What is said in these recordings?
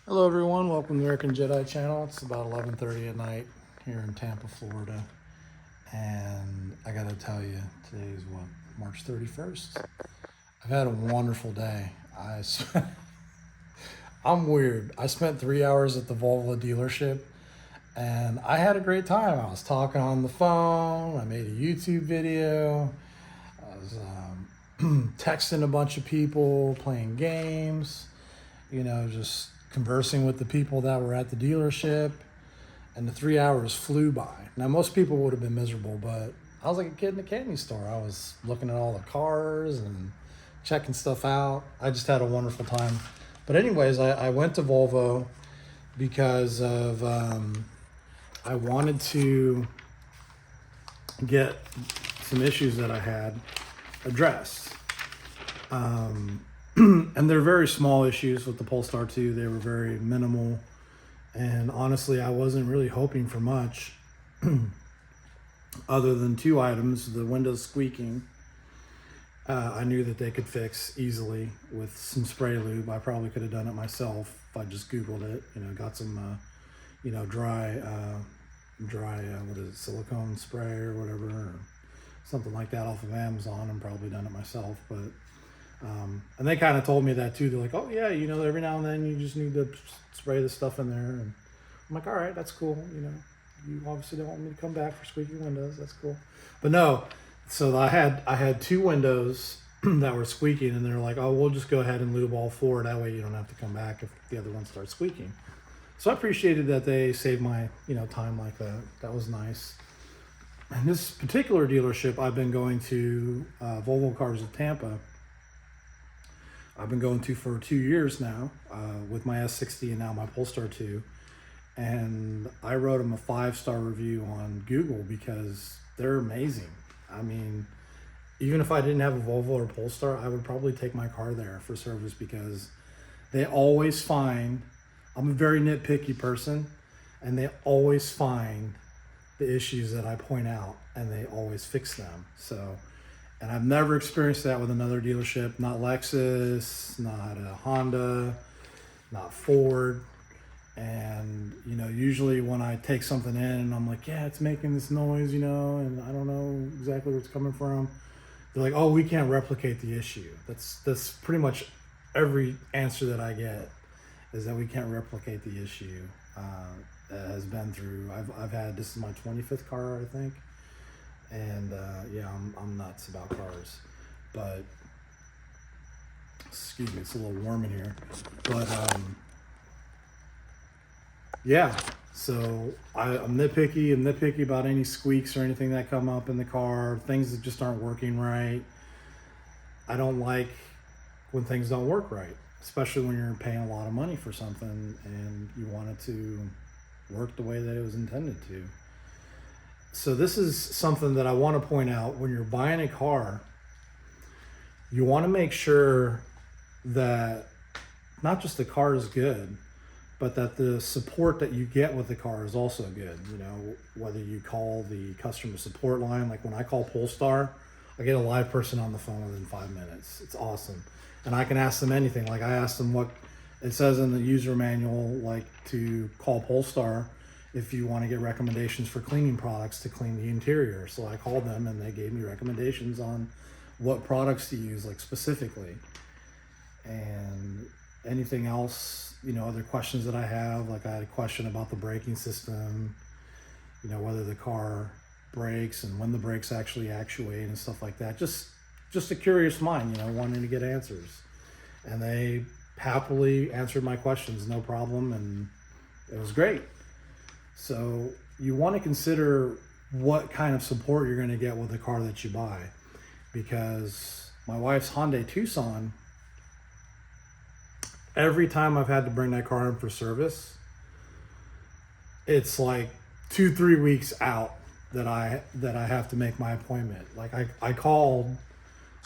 Hello everyone, welcome to the American Jedi channel. It's about 11:30 at night here in Tampa, Florida. And I gotta tell you, today is what, March 31st? I've had a wonderful day. I'm weird. I spent 3 hours at the Volvo dealership and I had a great time. I was talking on the phone, I made a YouTube video, I was texting a bunch of people, playing games, just conversing with the people that were at the dealership, and the 3 hours flew by. Now, most people would have been miserable, but I was like a kid in a candy store. I was looking at all the cars and checking stuff out. I just had a wonderful time. But anyways, I went to Volvo because of I wanted to get some issues that I had addressed. And they're very small issues with the Polestar 2. They were very minimal. And honestly, I wasn't really hoping for much other than two items: the windows squeaking. I knew that they could fix easily with some spray lube. I probably could have done it myself if I just Googled it, got some, dry, what is it, silicone spray or whatever, or something like that off of Amazon, and probably done it myself. But and they kind of told me that too. They're like, oh yeah, every now and then you just need to spray this stuff in there. And I'm like, all right, that's cool. You obviously don't want me to come back for squeaky windows. That's cool. But no, so I had two windows that were squeaking, and they're like, oh, we'll just go ahead and lube all four. That way you don't have to come back if the other one starts squeaking. So I appreciated that they saved my, time like that. That was nice. And this particular dealership I've been going to, Volvo Cars of Tampa, I've been going to for 2 years now, with my S60 and now my Polestar 2. And I wrote them a 5-star review on Google because they're amazing. I mean, even if I didn't have a Volvo or Polestar, I would probably take my car there for service because they always find, I'm a very nitpicky person, and they always find the issues that I point out and they always fix them. And I've never experienced that with another dealership, not Lexus, not a Honda, not Ford. And, usually when I take something in and I'm like, yeah, it's making this noise, and I don't know exactly where it's coming from, they're like, oh, we can't replicate the issue. That's pretty much every answer that I get, is that we can't replicate the issue. That has been through, I've had, this is my 25th car, I think. And yeah, I'm nuts about cars, but excuse me, it's a little warm in here. But yeah, so I'm nitpicky. I'm nitpicky about any squeaks or anything that come up in the car, things that just aren't working right. I don't like when things don't work right, especially when you're paying a lot of money for something and you want it to work the way that it was intended to. So this is something that I want to point out. When you're buying a car, you want to make sure that not just the car is good, but that the support that you get with the car is also good. Whether you call the customer support line, like when I call Polestar, I get a live person on the phone within 5 minutes. It's awesome. And I can ask them anything. Like I asked them what it says in the user manual, like to call Polestar if you want to get recommendations for cleaning products to clean the interior. So I called them and they gave me recommendations on what products to use, like specifically. And anything else, other questions that I have, like I had a question about the braking system, whether the car brakes and when the brakes actually actuate and stuff like that. Just a curious mind, wanting to get answers. And they happily answered my questions, no problem, and it was great. So you want to consider what kind of support you're going to get with the car that you buy, because my wife's Hyundai Tucson, every time I've had to bring that car in for service, it's like 2-3 weeks out that I have to make my appointment. Like I called,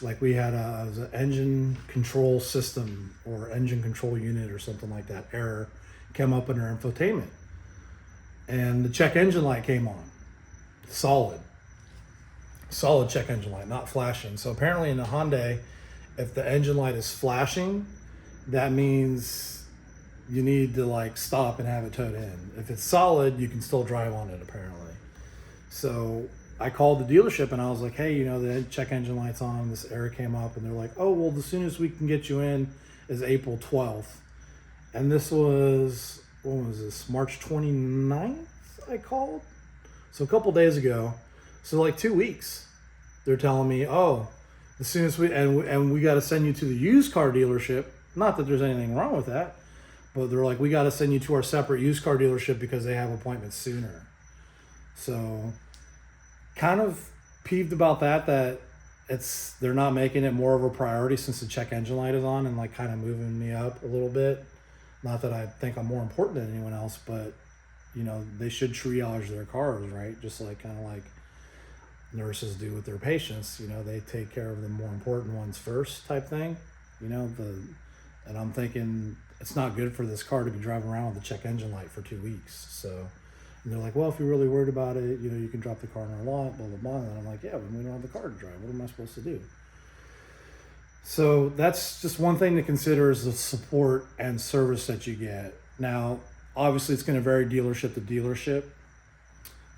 like we had it was an engine control system or engine control unit or something like that error came up in her infotainment. And the check engine light came on, solid check engine light, not flashing. So apparently in the Hyundai, if the engine light is flashing, that means you need to like stop and have it towed in. If it's solid, you can still drive on it apparently. So I called the dealership and I was like, hey, you know, the check engine light's on, this error came up, and they're like, oh, well, the soonest we can get you in is April 12th. And this was, what was this, March 29th I called? So a couple days ago. So like 2 weeks. They're telling me, oh, as soon as we got to send you to the used car dealership. Not that there's anything wrong with that, but they're like, we got to send you to our separate used car dealership because they have appointments sooner. So kind of peeved about that they're not making it more of a priority since the check engine light is on, and like kind of moving me up a little bit. Not that I think I'm more important than anyone else, but you know, they should triage their cars, right? Just like kind of like nurses do with their patients. You know, they take care of the more important ones first type thing. You know, and I'm thinking it's not good for this car to be driving around with the check engine light for 2 weeks. So, and they're like, well, if you're really worried about it, you know, you can drop the car in our lot, blah, blah, blah. And I'm like, yeah, but we don't have the car to drive. What am I supposed to do? So that's just one thing to consider, is the support and service that you get. Now, obviously it's going to vary dealership to dealership.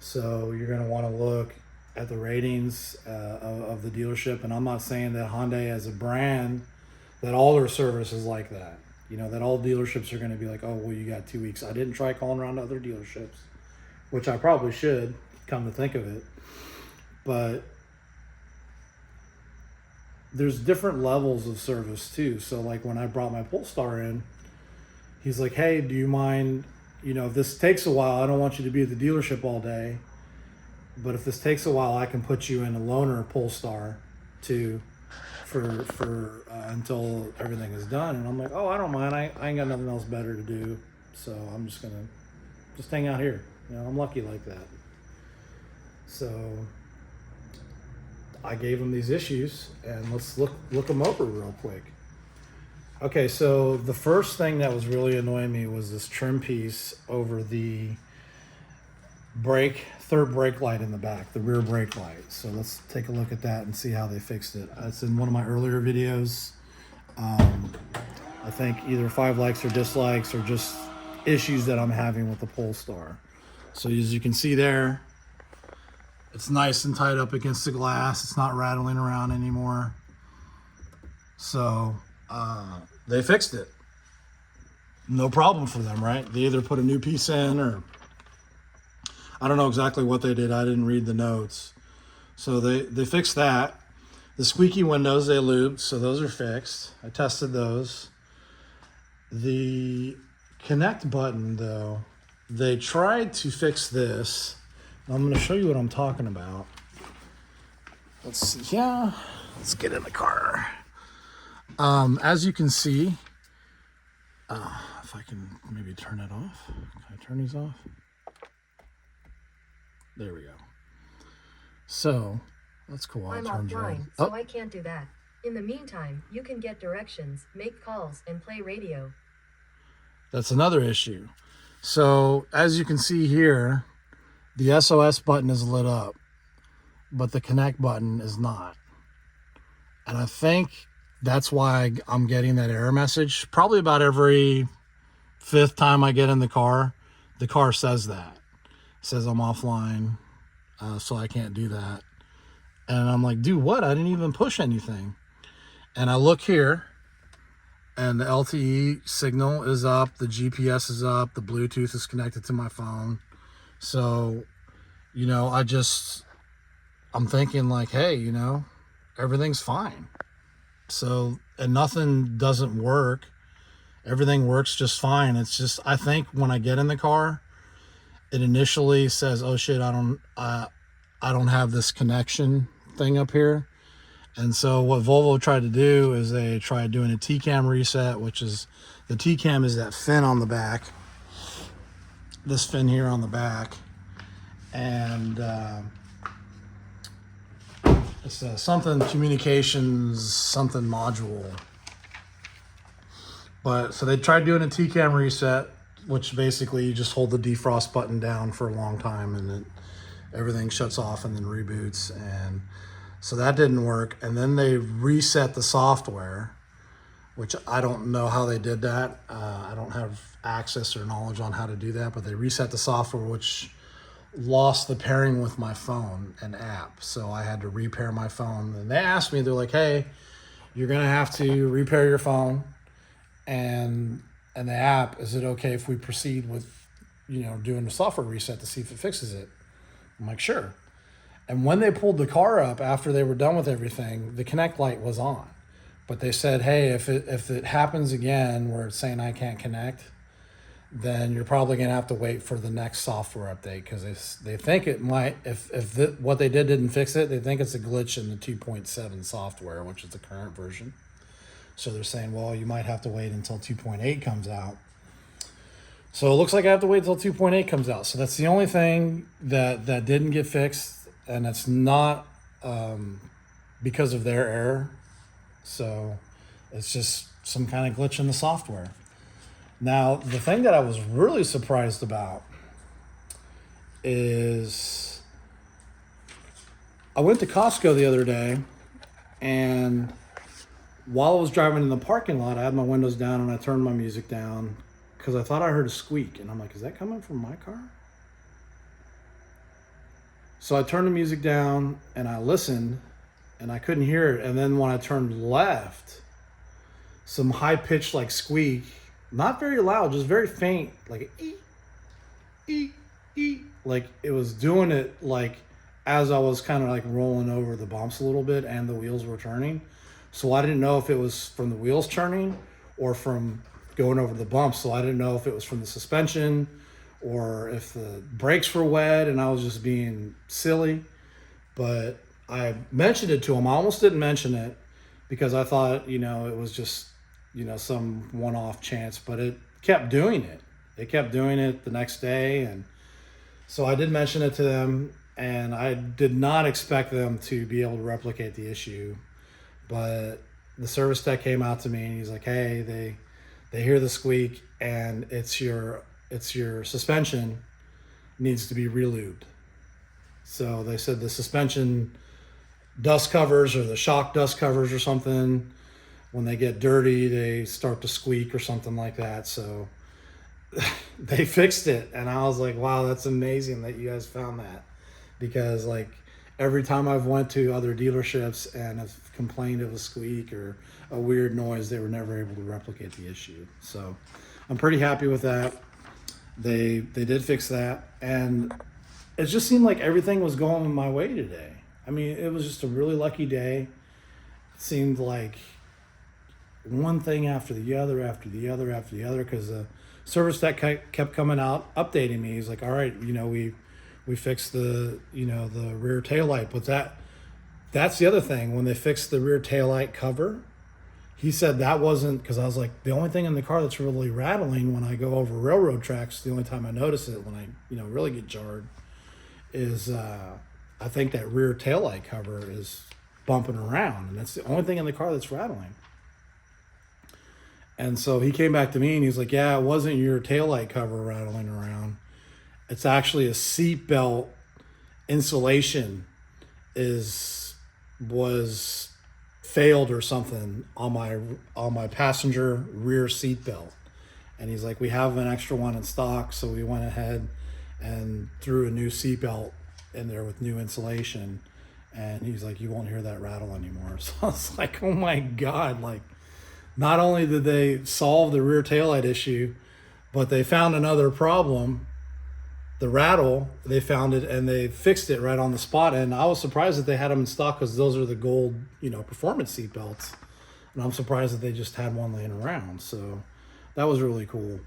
So you're going to want to look at the ratings of the dealership. And I'm not saying that Hyundai as a brand, that all their service is like that. You know, that all dealerships are going to be like, oh, well, you got 2 weeks. I didn't try calling around to other dealerships, which I probably should, come to think of it. But there's different levels of service too. So like when I brought my Polestar in, he's like, hey, do you mind, you know, if this takes a while, I don't want you to be at the dealership all day, but if this takes a while, I can put you in a loaner Polestar too for until everything is done. And I'm like, oh, I don't mind. I ain't got nothing else better to do. So I'm just going to just hang out here. You know, I'm lucky like that. So I gave him these issues, and let's look them over real quick. Okay, so the first thing that was really annoying me was this trim piece over the third brake light in the back, the rear brake light. So let's take a look at that and see how they fixed it. It's in one of my earlier videos. I think either 5 likes or dislikes, or just issues that I'm having with the Polestar. So as you can see there, it's nice and tight up against the glass. It's not rattling around anymore. So they fixed it. No problem for them, right? They either put a new piece in, or I don't know exactly what they did. I didn't read the notes. So they fixed that. The squeaky windows, they lubed, so those are fixed. I tested those. The connect button, though, they tried to fix this. I'm going to show you what I'm talking about. Let's see. Yeah, let's get in the car. As you can see, if I can maybe turn it off. Can I turn these off? There we go. So that's cool. I'm offline, so I can't do that. In the meantime, you can get directions, make calls, and play radio. That's another issue. So as you can see here, the SOS button is lit up, but the connect button is not. And I think that's why I'm getting that error message. Probably about every 5th time I get in the car says that. It says I'm offline, so I can't do that. And I'm like, do what? I didn't even push anything. And I look here, and the LTE signal is up, the GPS is up, the Bluetooth is connected to my phone. So, you know, I'm thinking like, hey, you know, everything's fine. So, and nothing doesn't work. Everything works just fine. It's just, I think when I get in the car, it initially says, oh shit, I don't have this connection thing up here. And so what Volvo tried to do is they tried doing a T-cam reset, which is, the T-cam is that fin on the back. This fin here on the back. And it's something communications, something module. But so they tried doing a T-cam reset, which basically you just hold the defrost button down for a long time and everything shuts off and then reboots. And so that didn't work. And then they reset the software, which I don't know how they did that. I don't have access or knowledge on how to do that, but they reset the software, which lost the pairing with my phone and app. So I had to repair my phone. And they asked me, they're like, hey, you're going to have to repair your phone and the app. Is it okay if we proceed with, doing the software reset to see if it fixes it? I'm like, sure. And when they pulled the car up after they were done with everything, the connect light was on. But they said, hey, if it happens again where it's saying I can't connect, then you're probably going to have to wait for the next software update, because they think it might, what they didn't fix it, they think it's a glitch in the 2.7 software, which is the current version. So they're saying, well, you might have to wait until 2.8 comes out. So it looks like I have to wait until 2.8 comes out. So that's the only thing that didn't get fixed, and it's not because of their error. So it's just some kind of glitch in the software. Now, the thing that I was really surprised about is I went to Costco the other day, and while I was driving in the parking lot, I had my windows down and I turned my music down because I thought I heard a squeak. And I'm like, is that coming from my car? So I turned the music down and I listened and I couldn't hear it. And then when I turned left, some high-pitched like squeak, not very loud, just very faint, like like it was doing it like as I was kind of like rolling over the bumps a little bit and the wheels were turning. So I didn't know if it was from the wheels turning or from going over the bumps. So I didn't know if it was from the suspension or if the brakes were wet and I was just being silly. But I mentioned it to him. I almost didn't mention it because I thought, it was just, some one-off chance, but it kept doing it. It kept doing it the next day. And so I did mention it to them, and I did not expect them to be able to replicate the issue. But the service tech came out to me and he's like, hey, they hear the squeak and it's your suspension needs to be relubed. So they said the suspension dust covers or the shock dust covers or something, when they get dirty, they start to squeak or something like that. So they fixed it. And I was like, wow, that's amazing that you guys found that. Because like every time I've went to other dealerships and have complained of a squeak or a weird noise, they were never able to replicate the issue. So I'm pretty happy with that. They did fix that. And it just seemed like everything was going my way today. I mean, it was just a really lucky day. It seemed like one thing after the other, because the service tech kept coming out, updating me. He's like, all right, we fixed the rear taillight. But that's the other thing. When they fixed the rear taillight cover, he said that wasn't, because I was like, the only thing in the car that's really rattling when I go over railroad tracks, the only time I notice it when I really get jarred, is I think that rear taillight cover is bumping around, and that's the only thing in the car that's rattling. And so he came back to me and he's like, yeah, it wasn't your taillight cover rattling around. It's actually a seatbelt insulation was failed or something on my passenger rear seatbelt. And he's like, we have an extra one in stock, so we went ahead and threw a new seatbelt in there with new insulation. And he's like, you won't hear that rattle anymore. So I was like, oh my God, like, not only did they solve the rear taillight issue, but they found another problem, the rattle. They found it and they fixed it right on the spot. And I was surprised that they had them in stock, because those are the gold, performance seat belts. And I'm surprised that they just had one laying around. So that was really cool.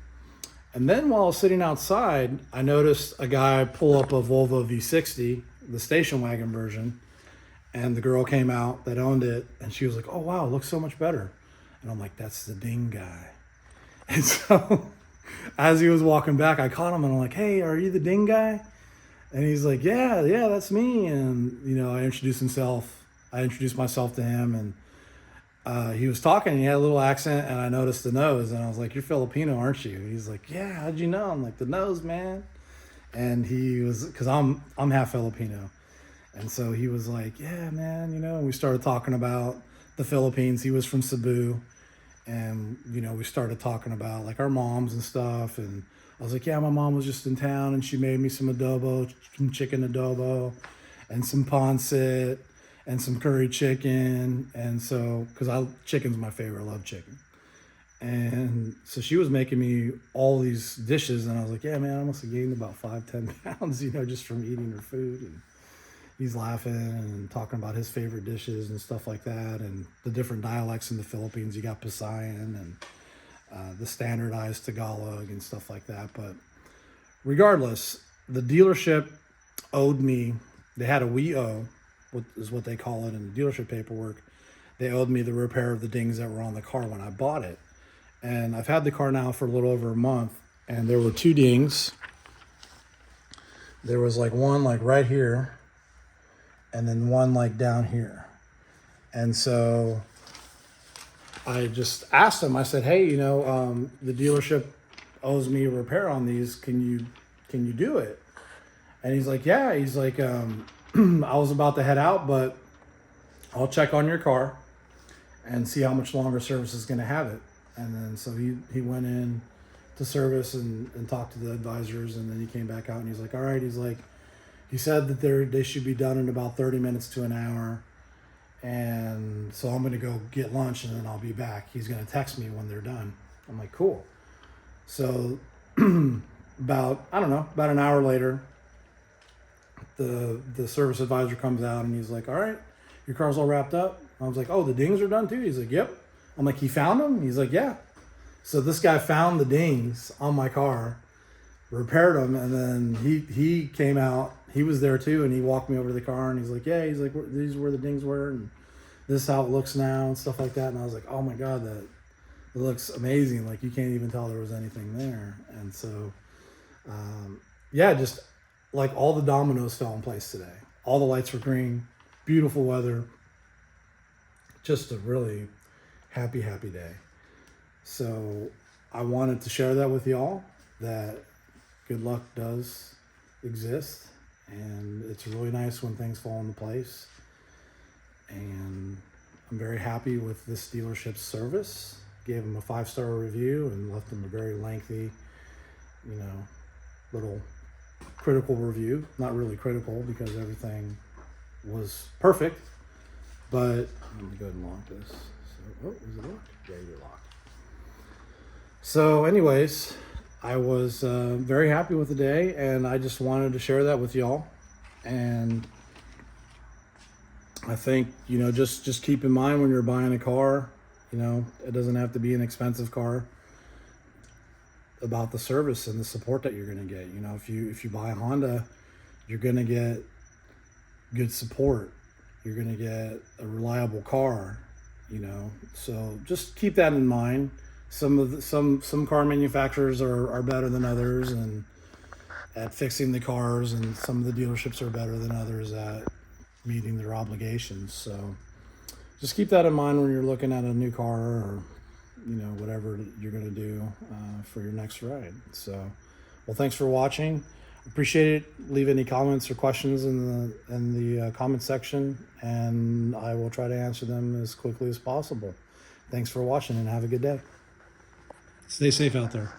And then while I was sitting outside, I noticed a guy pull up a Volvo V60, the station wagon version. And the girl came out that owned it, and she was like, oh, wow, it looks so much better. And I'm like, that's the ding guy. And so as he was walking back, I caught him and I'm like, hey, are you the ding guy? And he's like, yeah, that's me. And, I introduced myself to him, and he was talking, he had a little accent, and I noticed the nose, and I was like, you're Filipino, aren't you? He's like, yeah, how'd you know? I'm like, the nose, man. And he was, because I'm half Filipino. And so he was like, yeah, man, and we started talking about the Philippines. He was from Cebu, And, you know, we started talking about like our moms and stuff. And I was like, yeah, my mom was just in town and she made me some adobo, some chicken adobo, and some pancit, and some curry chicken. And so, because chicken's my favorite, I love chicken. And so she was making me all these dishes, and I was like, yeah, man, I must have gained about 5-10 pounds, you know, just from eating her food. And he's laughing and talking about his favorite dishes and stuff like that, and the different dialects in the Philippines. You got Pasayan and the standardized Tagalog and stuff like that. But regardless, the dealership owed me, they had a we owe, what is what they call it in the dealership paperwork. They owed me the repair of the dings that were on the car when I bought it. And I've had the car now for a little over a month, and there were 2 dings. There was like one like right here, and then one like down here. And so I just asked him, I said, hey, you know, the dealership owes me a repair on these. Can you do it? And he's like, yeah. He's like, I was about to head out, but I'll check on your car and see how much longer service is going to have it. And then so he went in to service and talked to the advisors, and then he came back out and he's like, all right. He's like, he said that they should be done in about 30 minutes to an hour. And so I'm going to go get lunch and then I'll be back. He's going to text me when they're done. I'm like, cool. So about an hour later, the service advisor comes out and he's like, all right, your car's all wrapped up. I was like, oh, the dings are done too? He's like, yep. I'm like, he found them? He's like, yeah. So this guy found the dings on my car, repaired them, and then he came out. He was there too, and he walked me over to the car, and he's like, yeah, he's like, these are where the dings were, and this is how it looks now, and stuff like that. And I was like, oh my God, it looks amazing. Like, you can't even tell there was anything there. And so, yeah, just like all the dominoes fell in place today. All the lights were green, beautiful weather, just a really happy day. So I wanted to share that with y'all, that good luck does exist, and it's really nice when things fall into place. And I'm very happy with this dealership's service. Gave them a 5-star review and left them a very lengthy, you know, little critical review. Not really critical because everything was perfect, but let me go ahead and lock this. So, is it locked? Yeah, you're locked. So anyways, I was very happy with the day, and I just wanted to share that with y'all. And I think, you know, just keep in mind when you're buying a car, you know, it doesn't have to be an expensive car, about the service and the support that you're going to get. You know, if you buy a Honda, you're going to get good support. You're going to get a reliable car, you know. So just keep that in mind. Some car manufacturers are better than others and at fixing the cars, and some of the dealerships are better than others at meeting their obligations. So just keep that in mind when you're looking at a new car, or you know, whatever you're going to do for your next ride. So, well, thanks for watching. Appreciate it. Leave any comments or questions in the comment section, and I will try to answer them as quickly as possible. Thanks for watching, and have a good day. Stay safe out there.